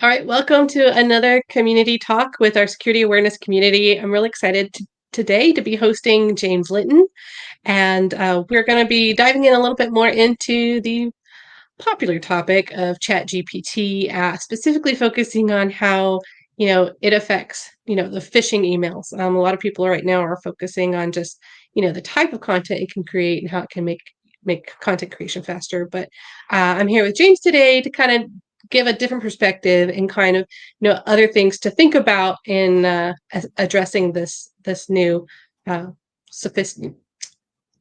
All right, welcome to another community talk with our security awareness community. I'm really excited today to be hosting James Linton, and we're going to be diving in a little bit more into the popular topic of ChatGPT, specifically focusing on how it affects the phishing emails. A lot of people right now are focusing on just the type of content it can create and how it can make content creation faster. But I'm here with James today to kind of give a different perspective and kind of other things to think about in addressing this new uh, sophisticated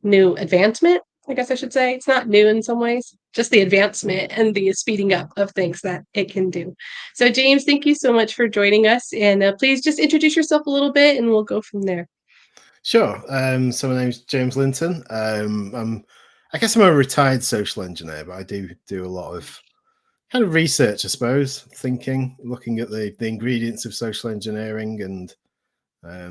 new advancement, I guess I should say. It's not new in some ways, just the advancement and the speeding up of things that it can do. So, James, thank you so much for joining us. And please just introduce yourself a little bit and we'll go from there. Sure. So my name's James Linton. I guess I'm a retired social engineer, but I do a lot of kind of research, I suppose, thinking, looking at the ingredients of social engineering, and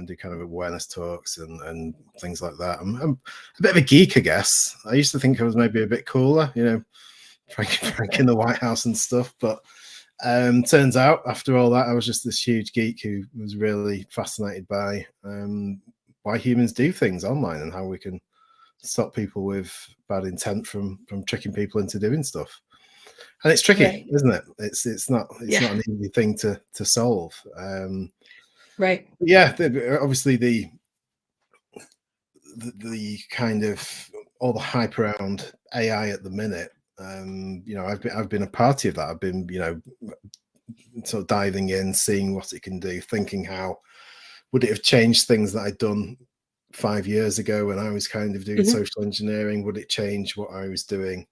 do kind of awareness talks and things like that. I'm a bit of a geek, I guess. I used to think I was maybe a bit cooler, Frank in the White House and stuff, but turns out after all that, I was just this huge geek who was really fascinated by why humans do things online and how we can stop people with bad intent from tricking people into doing stuff. And it's tricky, Right. isn't it? It's not Yeah. an easy thing to solve. Right. Yeah, obviously the kind of all the hype around AI at the minute. I've been a party of that. I've been sort of diving in, seeing what it can do, thinking how would it have changed things that I'd done 5 years ago when I was kind of doing Hmm. social engineering? Would it change what I was doing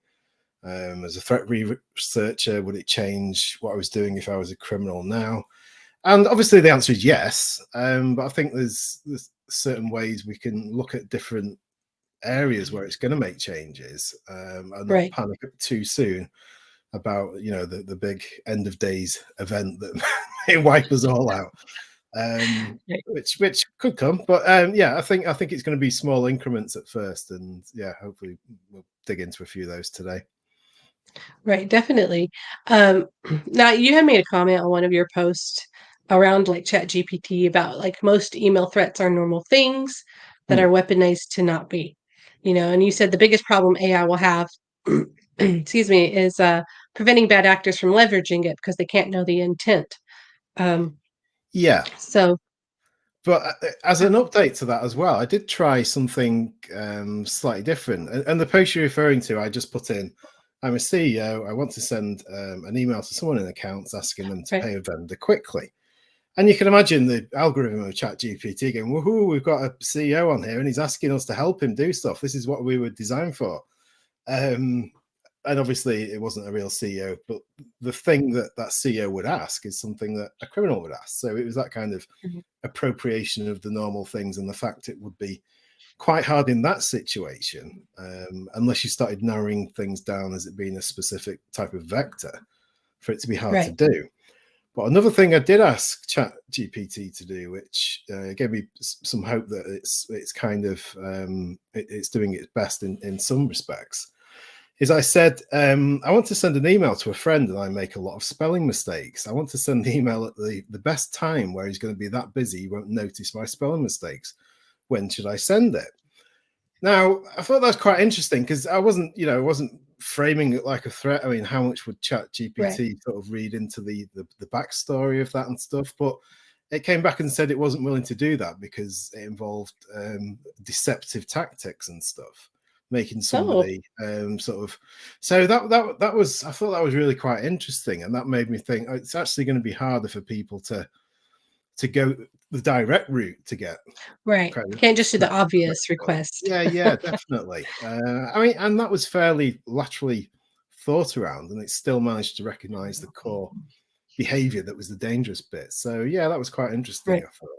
as a threat researcher? Would it change what I was doing if I was a criminal now? And obviously the answer is yes. But I think there's certain ways we can look at different areas where it's going to make changes, and not Right. panic too soon about the big end of days event that may wipe us all out, Right. which could come. But yeah, I think it's going to be small increments at first, and yeah, hopefully we'll dig into a few of those today. Right. Definitely. Um, now, you had made a comment on one of your posts around like Chat GPT about like most email threats are normal things that Hmm. are weaponized to not be, and you said the biggest problem AI will have, excuse me, is preventing bad actors from leveraging it because they can't know the intent. Um, Yeah, so, but as an update to that as well, I did try something slightly different. And the post you're referring to, I just put in, I'm a CEO. I want to send an email to someone in accounts asking them to right. pay a vendor quickly. And you can imagine the algorithm of ChatGPT going, woohoo, we've got a CEO on here and he's asking us to help him do stuff. This is what we were designed for. Um, and obviously it wasn't a real CEO, but the thing that CEO would ask is something that a criminal would ask. So it was that kind of Mhm. appropriation of the normal things, and the fact it would be quite hard in that situation, unless you started narrowing things down as it being a specific type of vector, for it to be hard to Right. do. But another thing I did ask Chat GPT to do, which gave me some hope that it's kind of it's doing its best in some respects, is I said, I want to send an email to a friend and I make a lot of spelling mistakes. I want to send the email at the best time where he's going to be that busy he won't notice my spelling mistakes. When should I send it? Now, I thought that was quite interesting because I wasn't framing it like a threat. I mean, how much would Chat Right. GPT sort of read into the backstory of that and stuff? But it came back and said it wasn't willing to do that because it involved deceptive tactics and stuff, making Oh, somebody sort of. So that was, I thought that was really quite interesting, and that made me think, oh, it's actually going to be harder for people to go the direct route to get right. kind of Can't just do the threat obvious reports. request. Yeah, yeah, definitely. I mean, and that was fairly laterally thought around, and it still managed to recognise the core behaviour that was the dangerous bit. So yeah, that was quite interesting, Right. I thought.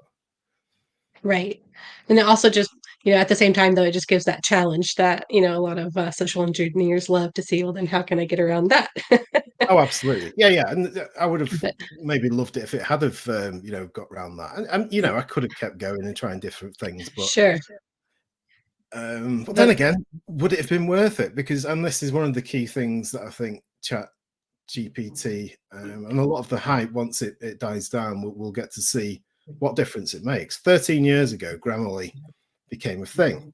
Right. And it also just, at the same time, though, it just gives that challenge that, a lot of social engineers love to see. Well, then how can I get around that? Oh, absolutely. Yeah, yeah. And I would have But maybe loved it if it had have, got around that. And I could have kept going and trying different things, sure. but then But again, would it have been worth it? Because, and this is one of the key things that I think Chat GPT and a lot of the hype, once it dies down, we'll get to see what difference it makes. 13 years ago, Grammarly became a thing.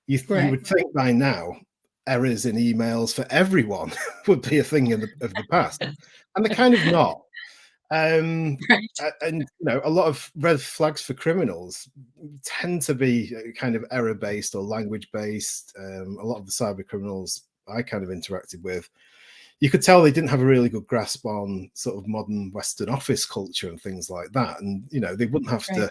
You Right. would think by now errors in emails for everyone would be a thing of the past, and they're kind of not. Right. And a lot of red flags for criminals tend to be kind of error based or language based. A lot of the cyber criminals I kind of interacted with, you could tell they didn't have a really good grasp on sort of modern Western office culture and things like that. And they wouldn't have Right. to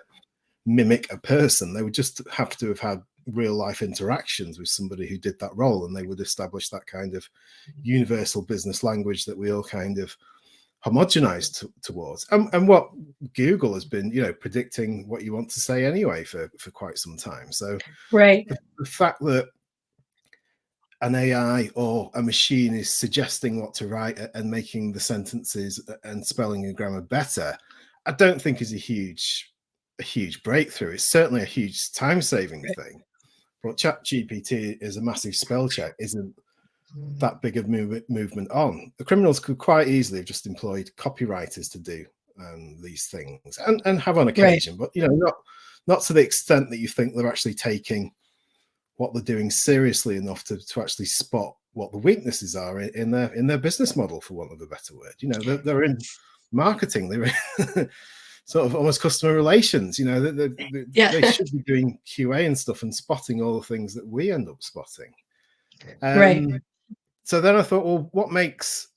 mimic a person; they would just have to have had real life interactions with somebody who did that role, and they would establish that kind of universal business language that we all kind of homogenized towards, and what Google has been predicting what you want to say anyway for quite some time. So Right. the fact that an AI or a machine is suggesting what to write and making the sentences and spelling and grammar better, I don't think is a huge breakthrough. It's certainly a huge time saving thing. But ChatGPT is a massive spell check, isn't that big of movement on. The criminals could quite easily have just employed copywriters to do these things, and have on Right. occasion, but not to the extent that you think they're actually taking what they're doing seriously enough to actually spot what the weaknesses are in their business model, for want of a better word. They're in marketing, they're in sort of almost customer relations. Yeah. They should be doing QA and stuff and spotting all the things that we end up spotting. Right. So then I thought, well, what makes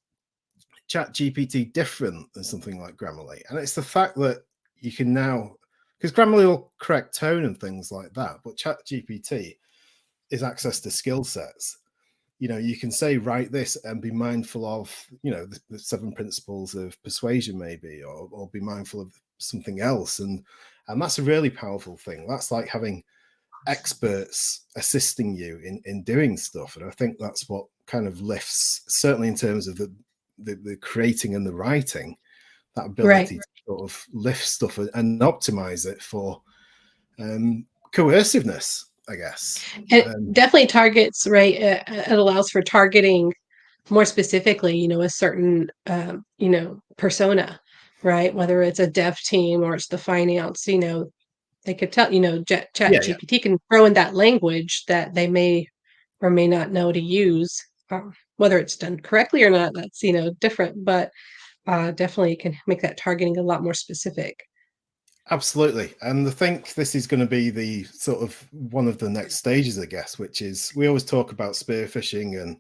ChatGPT different than something like Grammarly? And it's the fact that you can now, because Grammarly will correct tone and things like that, but ChatGPT is access to skill sets. You can say, write this and be mindful of, the 7 principles of persuasion, maybe, or be mindful of something else. And that's a really powerful thing. That's like having experts assisting you in doing stuff. And I think that's what kind of lifts, certainly in terms of the creating and the writing, that Right. ability to sort of lift stuff and optimize it for coerciveness, I guess. It definitely targets, right? It allows for targeting more specifically, a certain, persona, right? Whether it's a dev team or it's the finance, they could tell, Chat Yeah, yeah, GPT can throw in that language that they may or may not know to use. Whether it's done correctly or not, that's, different, but definitely can make that targeting a lot more specific. absolutely. And I think this is going to be the sort of one of the next stages, I guess, which is, we always talk about spear phishing and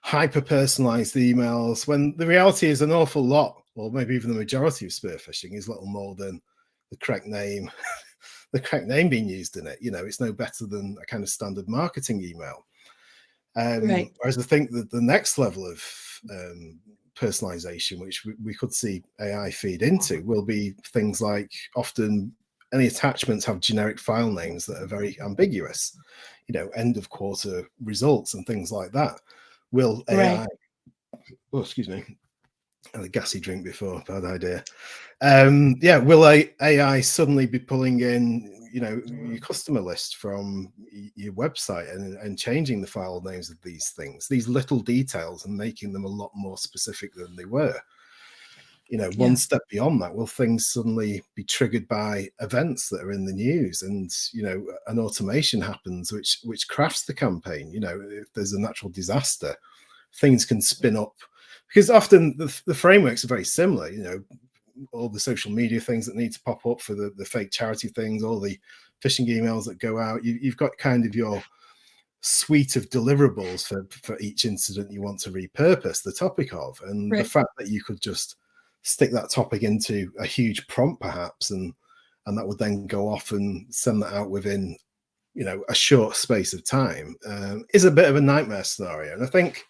hyper personalized emails, when the reality is an awful lot, or maybe even the majority of spear phishing, is little more than the correct name, the correct name being used in it. It's no better than a kind of standard marketing email. Right. Whereas I think that the next level of personalization, which we could see AI feed into, will be things like, often any attachments have generic file names that are very ambiguous, end of quarter results and things like that. Will Right. AI, oh, excuse me, I had a gassy drink before, bad idea. Yeah, will AI suddenly be pulling in, your customer list from your website and changing the file names of these things, these little details, and making them a lot more specific than they were? One Yeah. step beyond that, will things suddenly be triggered by events that are in the news, and an automation happens which crafts the campaign? If there's a natural disaster, things can spin up, because often the frameworks are very similar. All the social media things that need to pop up for the fake charity things, all the phishing emails that go out. You've got kind of your suite of deliverables for each incident you want to repurpose the topic of. And the Right. fact that you could just stick that topic into a huge prompt, perhaps, and that would then go off and send that out within a short space of time, is a bit of a nightmare scenario. And I think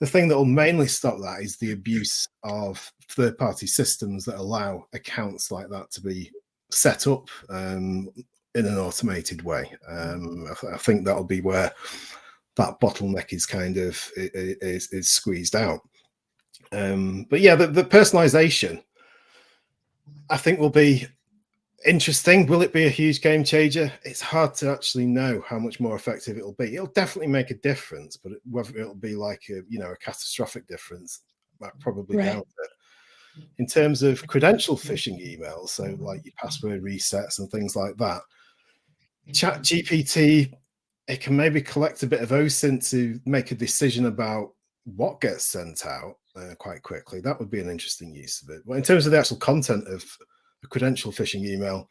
the thing that will mainly stop that is the abuse of third-party systems that allow accounts like that to be set up in an automated way. I think that'll be where that bottleneck is kind of is squeezed out. But yeah, the personalization, I think, will be interesting. Will it be a huge game changer? It's hard to actually know how much more effective it'll be. It'll definitely make a difference, but whether it'll be like a catastrophic difference, I probably Right. doubt it. In terms of credential phishing emails, so like your password resets and things like that, Chat GPT, it can maybe collect a bit of OSINT to make a decision about what gets sent out quite quickly. That would be an interesting use of it. But in terms of the actual content of a credential phishing email,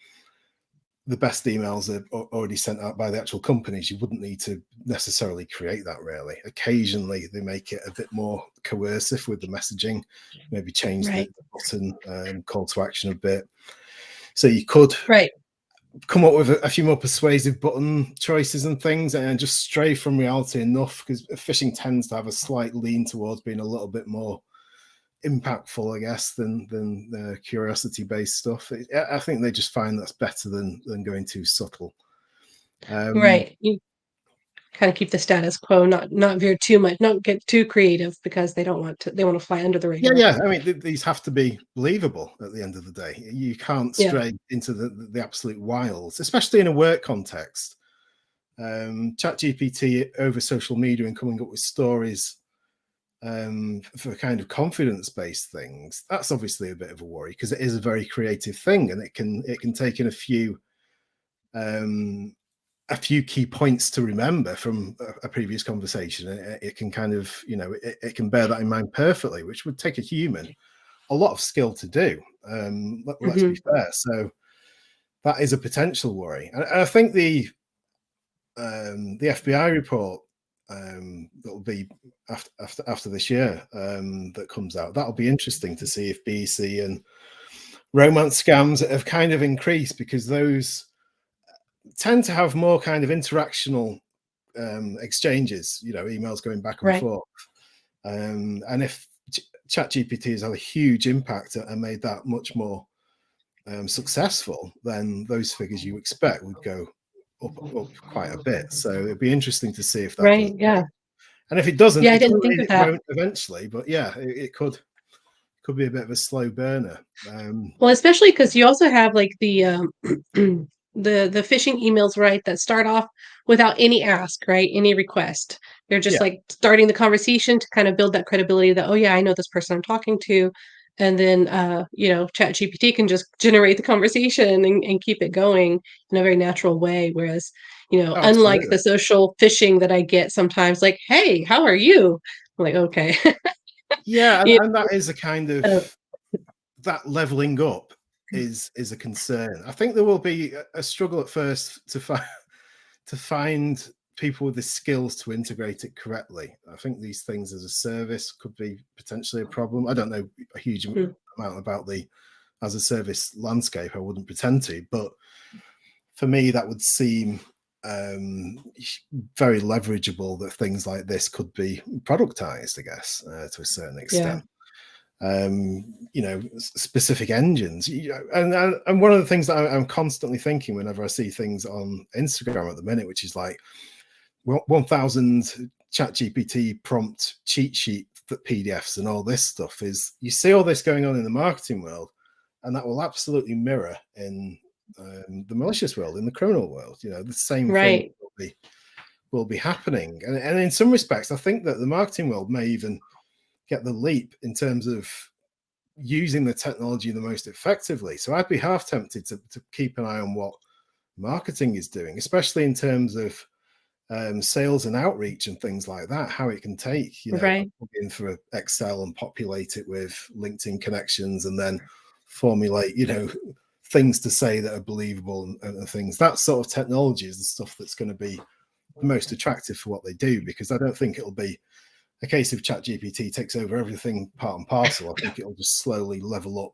the best emails are already sent out by the actual companies. You wouldn't need to necessarily create that really. Occasionally, they make it a bit more coercive with the messaging, maybe change the Right. button call to action a bit. So you could Right. come up with a few more persuasive button choices and things and just stray from reality enough, because phishing tends to have a slight lean towards being a little bit more impactful, I guess, than curiosity based stuff. I think they just find that's better than going too subtle. Um, Right. You kind of keep the status quo, not veer too much, not get too creative because they want to fly under the yeah, radar. yeah. I mean, these have to be believable at the end of the day. You can't Yeah. stray into the absolute wilds, especially in a work context. Chat GPT over social media and coming up with stories for kind of confidence based things, that's obviously a bit of a worry because it is a very creative thing, and it can take in um, a few key points to remember from a previous conversation. It can kind of, it can bear that in mind perfectly, which would take a human a lot of skill to do. Let's be Hmm. fair. So that is a potential worry, and I think the FBI report that will be after this year that comes out. That'll be interesting to see if BC and romance scams have kind of increased, because those tend to have more kind of interactional exchanges. Emails going back and Right. forth. And if ChatGPT has had a huge impact and made that much more successful, then those figures you expect would go up quite a bit. So it'd be interesting to see if that does Right. change. Yeah. And if it doesn't, Yeah. I it didn't doesn't think mean of it that. won't eventually. But yeah, it could be a bit of a slow burner. Well, especially because you also have like the phishing emails, right, that start off without any ask, right, any request. They're just Yeah, like starting the conversation to kind of build that credibility that, oh yeah, I know this person I'm talking to. And then Chat GPT can just generate the conversation and keep it going in a very natural way. Whereas, unlike absolutely. the social phishing that I get sometimes, like, hey, how are you? I'm like, okay. Yeah, and, You and that is a kind of know, that leveling up is a concern. I think there will be a struggle at first to find people with the skills to integrate it correctly. I think these things as a service could be potentially a problem. I don't know a huge mm, amount about the as a service landscape. I wouldn't pretend to, but for me, that would seem very leverageable, that things like this could be productized, I guess, to a certain yeah, extent. Specific engines. And one of the things that I'm constantly thinking whenever I see things on Instagram at the minute, which is like 1,000 chat GPT prompt cheat sheet PDFs and all this stuff, is you see all this going on in the marketing world, and that will absolutely mirror in the malicious world, in the criminal world. The same thing right, will be happening. And in some respects, I think that the marketing world may even get the leap in terms of using the technology the most effectively. So I'd be half tempted to keep an eye on what marketing is doing, especially in terms of sales and outreach and things like that, how it can take, a right, plugin for Excel and populate it with LinkedIn connections and then formulate, things to say that are believable and things. That sort of technology is the stuff that's going to be the most attractive for what they do, because I don't think it'll be a case of ChatGPT takes over everything part and parcel. I think it'll just slowly level up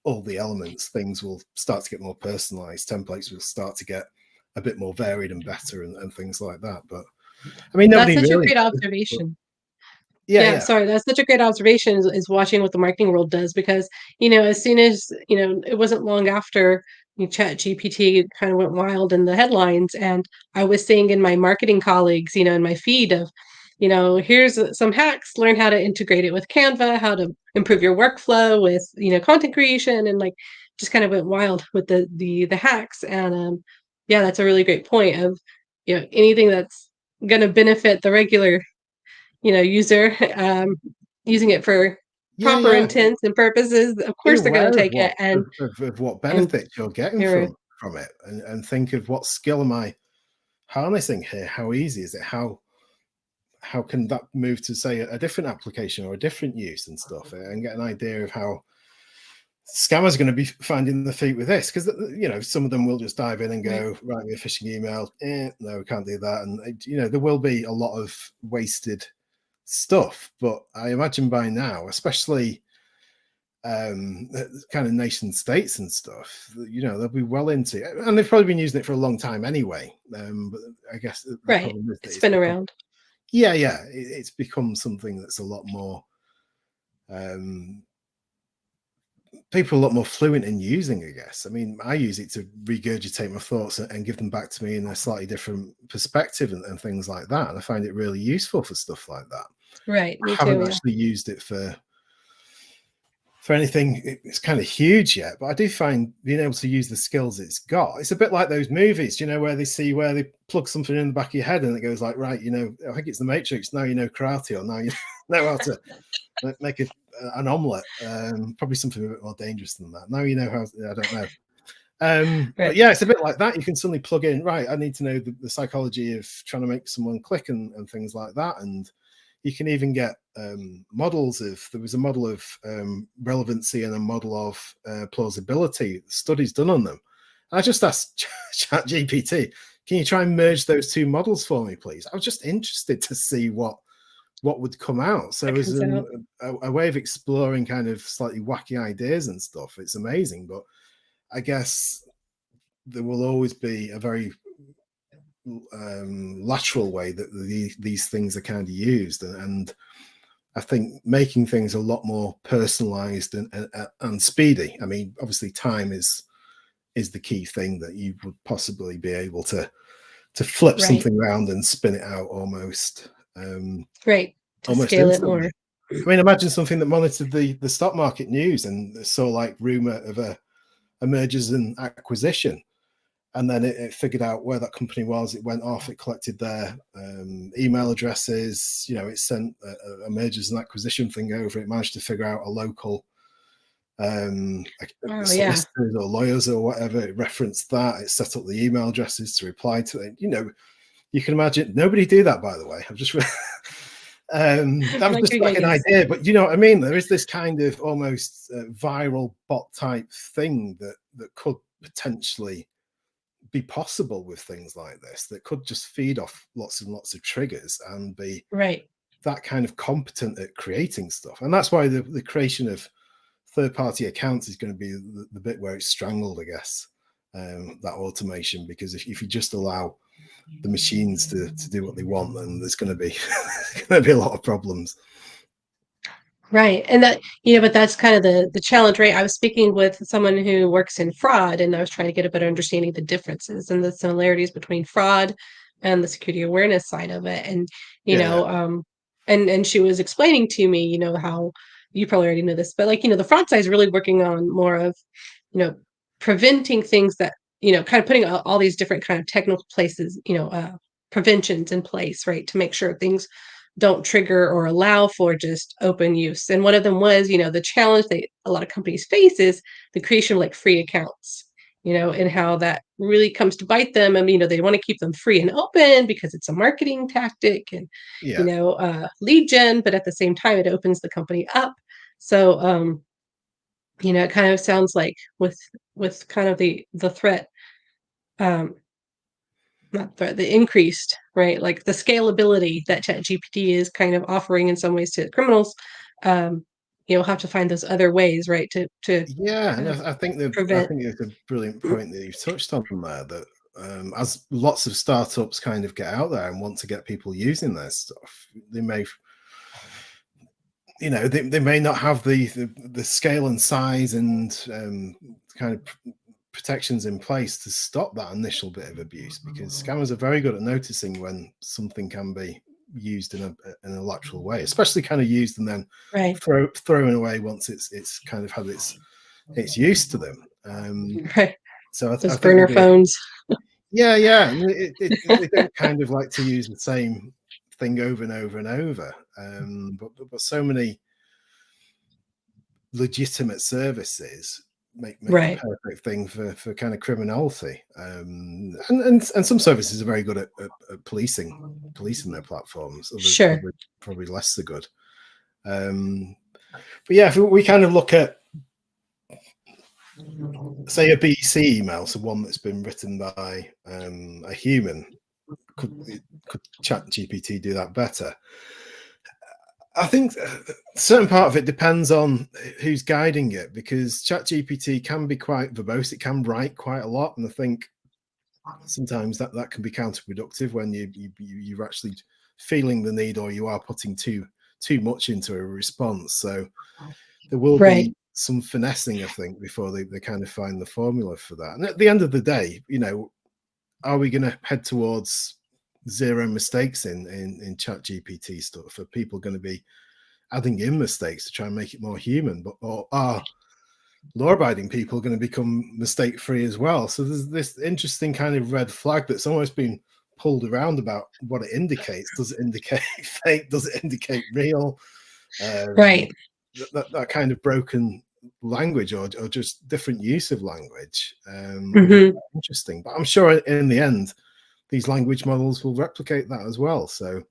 all the elements. Things will start to get more personalized. Templates will start to get a bit more varied and better, and things like that. But I mean, that's nobody such a really great knows. But observation. yeah, Yeah, yeah, sorry, that's such a great observation is watching what the marketing world does because, as soon as, it wasn't long after Chat GPT kind of went wild in the headlines, and I was seeing in my marketing colleagues, in my feed of, here's some hacks, learn how to integrate it with Canva, how to improve your workflow with, content creation, and like just kind of went wild with the hacks. And yeah, that's a really great point of, anything that's going to benefit the regular user, using it for Yeah, proper yeah. intents and purposes, of Be course they're going aware to of take it what and benefits you're getting zero. from it, and think of what skill am I harnessing here? How easy is it? How can that move to say a different application or a different use and stuff, and get an idea of how scammers are going to be finding the feet with this, because some of them will just dive in and Right. go, write me a phishing email, no, we can't do that, and there will be a lot of wasted stuff. But I imagine by now, especially kind of nation states and stuff, they'll be well into it, and they've probably been using it for a long time anyway. But I guess the Right. problem is that It's it's been become, around. yeah, it's become something that's a lot more, um, people a lot more fluent in using, I guess. I mean, I use it to regurgitate my thoughts and give them back to me in a slightly different perspective, and things like that. And I find it really useful for stuff like that. Right. I Me too. haven't Yeah. actually used it for anything it's kind of huge yet, but I do find being able to use the skills it's got. It's a bit like those movies, where they plug something in the back of your head and it goes like, right, I think it's the Matrix. Now you know karate, or now you know how to make an omelette. Probably something a bit more dangerous than that. Now you know how. I don't know. But Right. yeah, it's a bit like that. You can suddenly plug in, right, I need to know the psychology of trying to make someone click, and things like that. And you can even get models of, there was a model of relevancy and a model of plausibility, studies done on them. I just asked Chat GPT, can you try and merge those two models for me, please? I was just interested to see what would come out. So That as comes out. a way of exploring kind of slightly wacky ideas and stuff, it's amazing. But I guess there will always be a very lateral way that these things are kind of used, and I think making things a lot more personalized and speedy. I mean, obviously, time is the key thing, that you would possibly be able to flip Right. something around and spin it out almost Right. To almost scale it more. instantly. I mean, imagine something that monitored the stock market news and saw like rumor of a mergers and acquisition, and then it figured out where that company was. It went off. It collected their email addresses. It sent a mergers and acquisition thing over. It managed to figure out a local Oh yeah. solicitors or lawyers or whatever. It referenced that. It set up the email addresses to reply to it. You can imagine. Nobody do that, by the way. I've just that was Like just you're like gonna an get idea, but you know what I mean. There is this kind of almost viral bot type thing that could potentially be possible with things like this, that could just feed off lots and lots of triggers and be right. that kind of competent at creating stuff. And that's why the creation of third-party accounts is going to be the bit where it's strangled, I guess, that automation. Because if you just allow the machines to do what they want, then there's going to be going to be a lot of problems. Right. And that, but that's kind of the challenge, right? I was speaking with someone who works in fraud, and I was trying to get a better understanding of the differences and the similarities between fraud and the security awareness side of it. And, Yeah, and she was explaining to me, how you probably already know this, but like, the fraud side is really working on more of, you know, preventing things that, kind of putting all these different kind of technical places, preventions in place, right? To make sure things don't trigger or allow for just open use. And one of them was, the challenge that a lot of companies face is the creation of like free accounts, and how that really comes to bite them. And, they want to keep them free and open because it's a marketing tactic and, yeah, lead gen, but at the same time, it opens the company up. So, it kind of sounds like with kind of the threat, um, not the increased, right? Like the scalability that ChatGPT is kind of offering in some ways to criminals, you'll have to find those other ways, right, to yeah. And uh, I prevent. think it's a brilliant point that you've touched on there. That as lots of startups kind of get out there and want to get people using their stuff, they may they may not have the scale and size and kind of protections in place to stop that initial bit of abuse, because scammers are very good at noticing when something can be used in a lateral way, especially kind of used and then Right, thrown away once it's kind of had its use to them. right. So I Those think there'll burner be, phones. yeah. And they don't kind of like to use the same thing over and over and over. But so many legitimate services make the Right. perfect thing for kind of criminality. And some services are very good at policing their platforms. Others Sure. probably less so good. But yeah, if we kind of look at, say, a BC email, so one that's been written by a human, could ChatGPT do that better? I think a certain part of it depends on who's guiding it, because ChatGPT can be quite verbose. It can write quite a lot, and I think sometimes that can be counterproductive when you're actually feeling the need, or you are putting too much into a response. So there will Right. be some finessing, I think, before they kind of find the formula for that. And at the end of the day, are we going to head towards zero mistakes in chat GPT stuff? Are people going to be adding in mistakes to try and make it more human? Or are law-abiding people going to become mistake-free as well? So there's this interesting kind of red flag that's almost been pulled around about what it indicates. Does it indicate fake? Does it indicate real? Right. That kind of broken language, or just different use of language, will be Hmm. quite interesting. But I'm sure in the end, these language models will replicate that as well. So,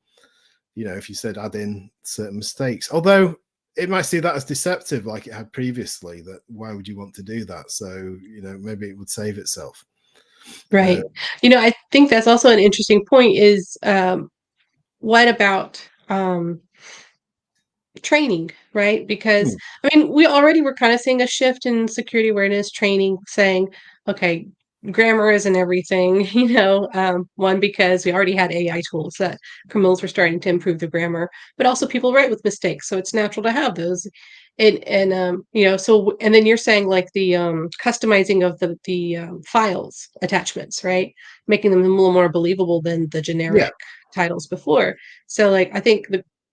if you said add in certain mistakes, although it might see that as deceptive, like it had previously, that why would you want to do that? So, maybe it would save itself. Uh, Right. I think that's also an interesting point is what about training, right? Because hmm, I mean, we already were kind of seeing a shift in security awareness training, saying, okay, grammar isn't everything, one, because we already had AI tools that criminals were starting to improve the grammar, but also people write with mistakes, so it's natural to have those. So and then you're saying like the customizing of the files attachments, right? Making them a little more believable than the yeah, generic titles before. So like I think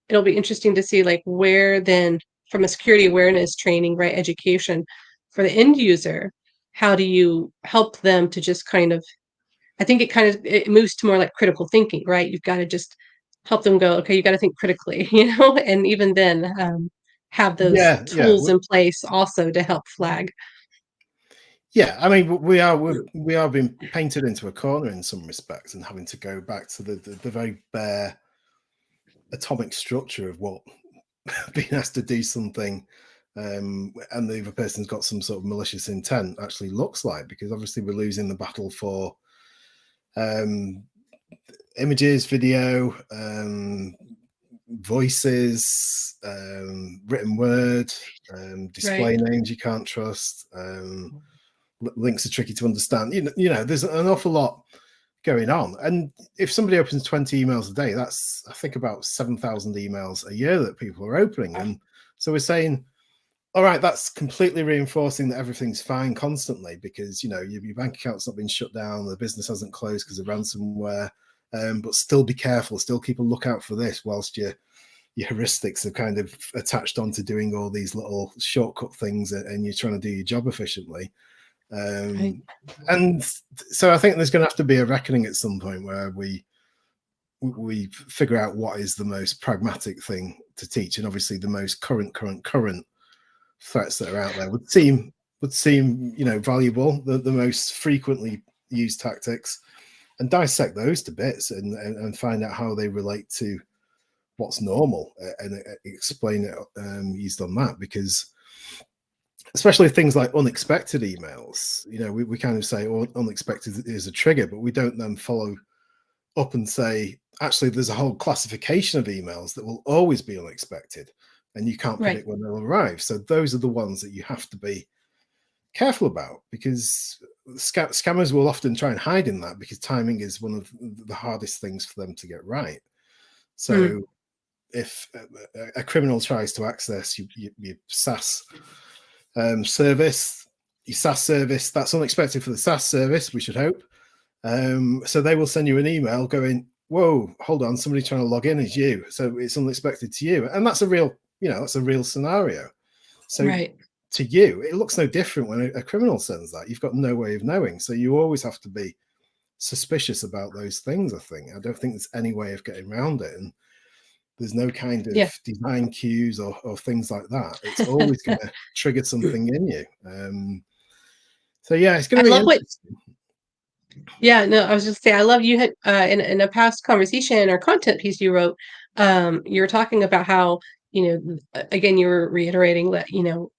it'll be interesting to see like where then from a security awareness training, right, education for the end user, how do you help them to just kind of, I think it moves to more like critical thinking, right? You've got to just help them go, okay, you got to think critically, and even then have those yeah. tools in place also to help flag. Yeah, I mean, we are being painted into a corner in some respects, and having to go back to the very bare atomic structure of what being asked to do something, and the other person's got some sort of malicious intent actually looks like, because obviously we're losing the battle for um, images, video, voices, written word, display Right. names you can't trust. Links are tricky to understand. There's an awful lot going on. And if somebody opens 20 emails a day, that's, I think, about 7,000 emails a year that people are opening. And so we're saying, all right, that's completely reinforcing that everything's fine constantly, because, your bank account's not been shut down, the business hasn't closed because of ransomware. But still be careful, still keep a lookout for this, whilst your heuristics are kind of attached onto doing all these little shortcut things, and you're trying to do your job efficiently. Right. Um, and so I think there's going to have to be a reckoning at some point where we figure out what is the most pragmatic thing to teach, and obviously the most current threats that are out there would seem valuable, the most frequently used tactics, and dissect those to bits, and find out how they relate to what's normal, and explain it used on that. Because especially things like unexpected emails, we kind of say, oh, unexpected is a trigger, but we don't then follow up and say, actually, there's a whole classification of emails that will always be unexpected, and you can't Right. predict when they'll arrive. So those are the ones that you have to be careful about, because scammers will often try and hide in that, because timing is one of the hardest things for them to get right. Mm. So if a criminal tries to access your SaaS service, that's unexpected for the SaaS service, we should hope. So they will send you an email going, whoa, hold on, somebody trying to log in is you. So it's unexpected to you. And that's a real scenario. So Right. to you, it looks no different when a criminal sends that. You've got no way of knowing. So you always have to be suspicious about those things, I think. I don't think there's any way of getting around it. And There's no kind of Yeah. design cues or things like that. It's always going to trigger something in you. So yeah, it's going I to be love what interesting. Yeah, no, I was just saying, I love you had in a past conversation or content piece you wrote, you were talking about how, again, you were reiterating that,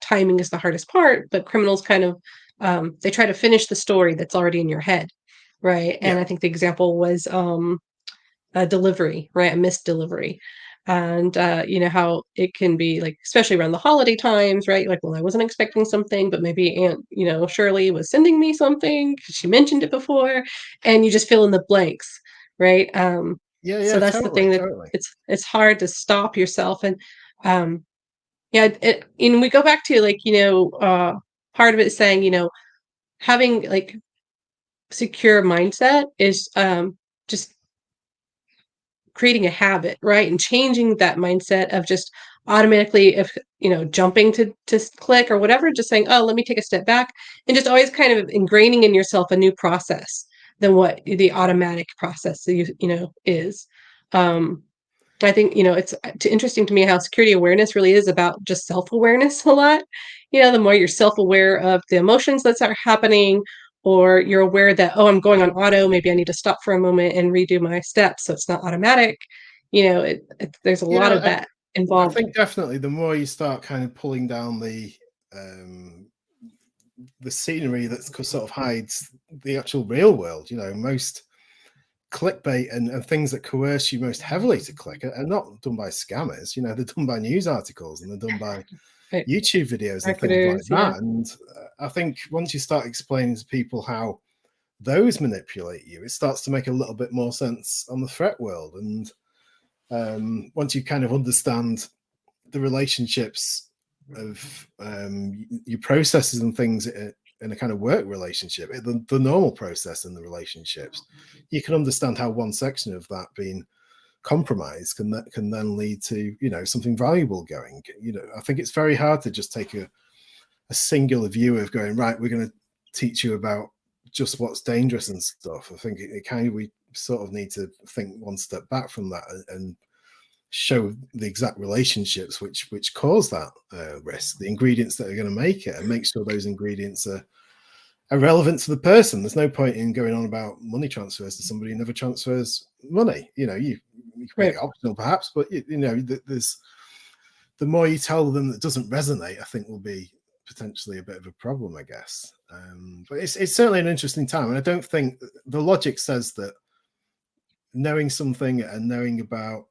timing is the hardest part, but criminals kind of they try to finish the story that's already in your head, right? Yeah, And I think the example was a delivery, right? A missed delivery. And how it can be like, especially around the holiday times, right? Like, well, I wasn't expecting something, but maybe Aunt, Shirley was sending me something 'cause she mentioned it before, and you just fill in the blanks, right? yeah, So yeah, that's the totally, thing that totally. it's hard to stop yourself. And yeah, and we go back to like, part of it is saying, having like secure mindset is just creating a habit, right? And changing that mindset of just automatically if, jumping to click or whatever, just saying, "Oh, let me take a step back," and just always kind of ingraining in yourself a new process than what the automatic process that is. Um, I think, it's interesting to me how security awareness really is about just self-awareness a lot. The more you're self-aware of the emotions that are happening, or you're aware that, oh, I'm going on auto, maybe I need to stop for a moment and redo my steps so it's not automatic. There's a lot Yeah, of that I involved. think definitely the more you start kind of pulling down um, the scenery that sort of hides the actual real world, most clickbait and things that coerce you most heavily to click are not done by scammers. They're done by news articles and they're done by Right. YouTube videos and things like Marketers, yeah. that. And I think once you start explaining to people how those manipulate you, it starts to make a little bit more sense on the threat world. And once you kind of understand the relationships of your processes and things in a kind of work relationship, the normal process in the relationships, you can understand how one section of that being compromised can then lead to something valuable going. I think it's very hard to just take a singular view of going, right, we're going to teach you about just what's dangerous and stuff. I think it kind of, we sort of need to think one step back from that and show the exact relationships which cause that risk, the ingredients that are going to make it, and make sure those ingredients are relevant to the person. There's no point in going on about money transfers to somebody who never transfers money. You can make Right. it optional perhaps, but there's the more you tell them that doesn't resonate, I think will be potentially a bit of a problem, I guess. But it's certainly an interesting time, and I don't think the logic says that knowing something and knowing about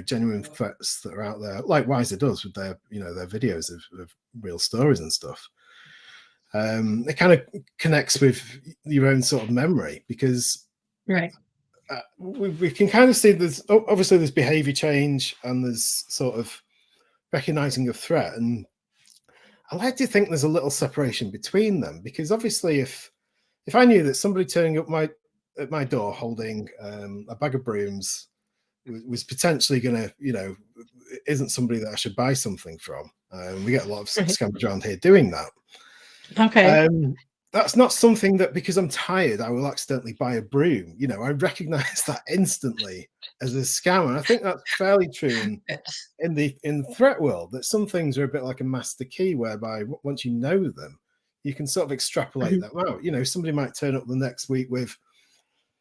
genuine threats that are out there, like Wizer does with their videos of real stories and stuff. It kind of connects with your own sort of memory, because Right. we can kind of see there's obviously there's behavior change and there's sort of recognizing a threat, and I like to think there's a little separation between them, because obviously if I knew that somebody turning up at my door holding a bag of brooms was potentially going to, isn't somebody that I should buy something from. We get a lot of Right. scammers around here doing that. Okay. Um, that's not something that, because I'm tired, I will accidentally buy a broom. I recognize that instantly as a scammer. I think that's fairly true in the threat world, that some things are a bit like a master key, whereby once you know them, you can sort of extrapolate Mhm. that out. Somebody might turn up the next week with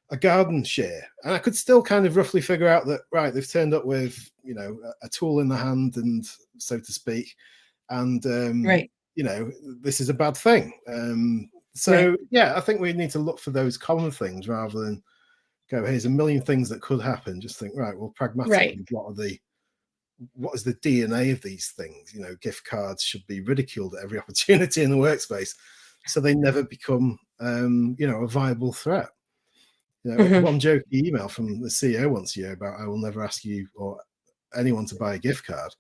a garden shear, and I could still kind of roughly figure out that, right, they've turned up with a tool in the hand, and so to speak, and Right. this is a bad thing. Right. So yeah, I think we need to look for those common things rather than go, here's a million things that could happen. Just think, right, well, Right. pragmatically, what is the DNA of these things? Gift cards should be ridiculed at every opportunity in the workspace, so they never become a viable threat. Mhm. One jokey email from the CEO once a year about, I will never ask you or anyone to buy a gift card,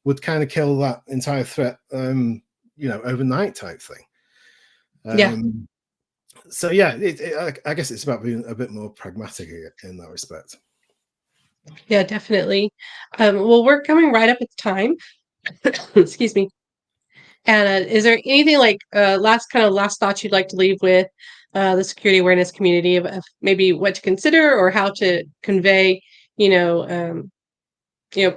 would kind of kill that entire threat, overnight type thing. Yeah. So yeah, I guess it's about being a bit more pragmatic in that respect. Yeah, definitely. Well, we're coming right up at the time. Excuse me. And is there anything like last thoughts you'd like to leave with the security awareness community of maybe what to consider or how to convey, you know, um,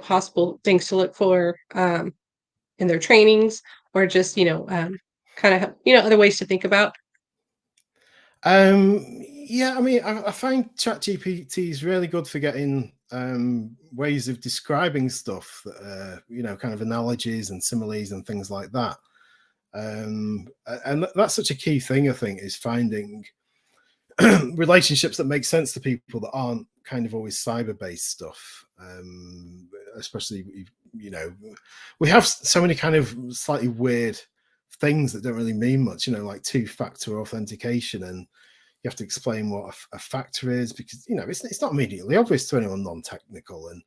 possible things to look for in their trainings, or just kind of other ways to think about. Yeah, I mean, I find ChatGPT is really good for getting ways of describing stuff that kind of analogies and similes and things like that. And that's such a key thing, I think, is finding relationships that make sense to people that aren't kind of always cyber-based stuff. Especially, you know, we have so many kind of slightly weird things that don't really mean much, like two-factor authentication, and you have to explain what a factor is because it's not immediately obvious to anyone non-technical, and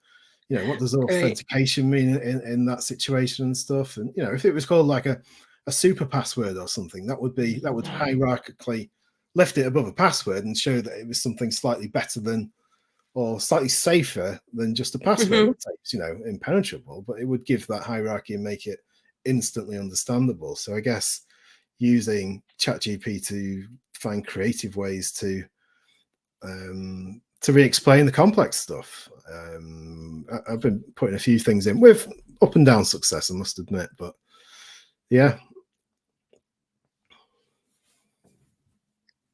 what does Right. authentication mean in that situation and stuff. And if it was called like a super password or something, that would hierarchically lift it above a password and show that it was something slightly better than, or slightly safer than, just a password. Hmm. Not say it's impenetrable, but it would give that hierarchy and make it instantly understandable. So I guess using ChatGPT to find creative ways to re-explain the complex stuff. I've been putting a few things in with up and down success, I must admit, but yeah.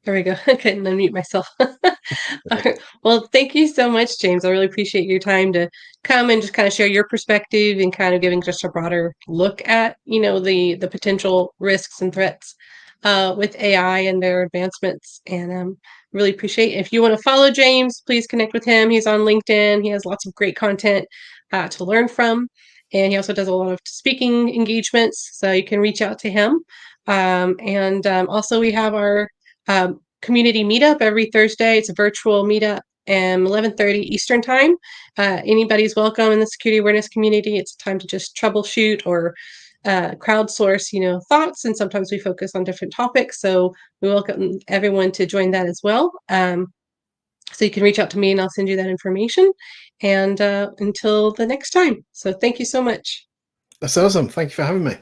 There we go. I couldn't unmute myself. Alright. Well, thank you so much, James. I really appreciate your time to come and just kind of share your perspective and kind of giving just a broader look at, the potential risks and threats with AI and their advancements. And really appreciate it. If you want to follow James, please connect with him. He's on LinkedIn. He has lots of great content to learn from. And he also does a lot of speaking engagements, so you can reach out to him. And also, we have our community meetup every Thursday. It's a virtual meetup at 11:30 Eastern time. Anybody's welcome in the security awareness community. It's a time to just troubleshoot or crowdsource, thoughts, and sometimes we focus on different topics. So we welcome everyone to join that as well. So you can reach out to me and I'll send you that information. And until the next time. So thank you so much. That's awesome. Thank you for having me.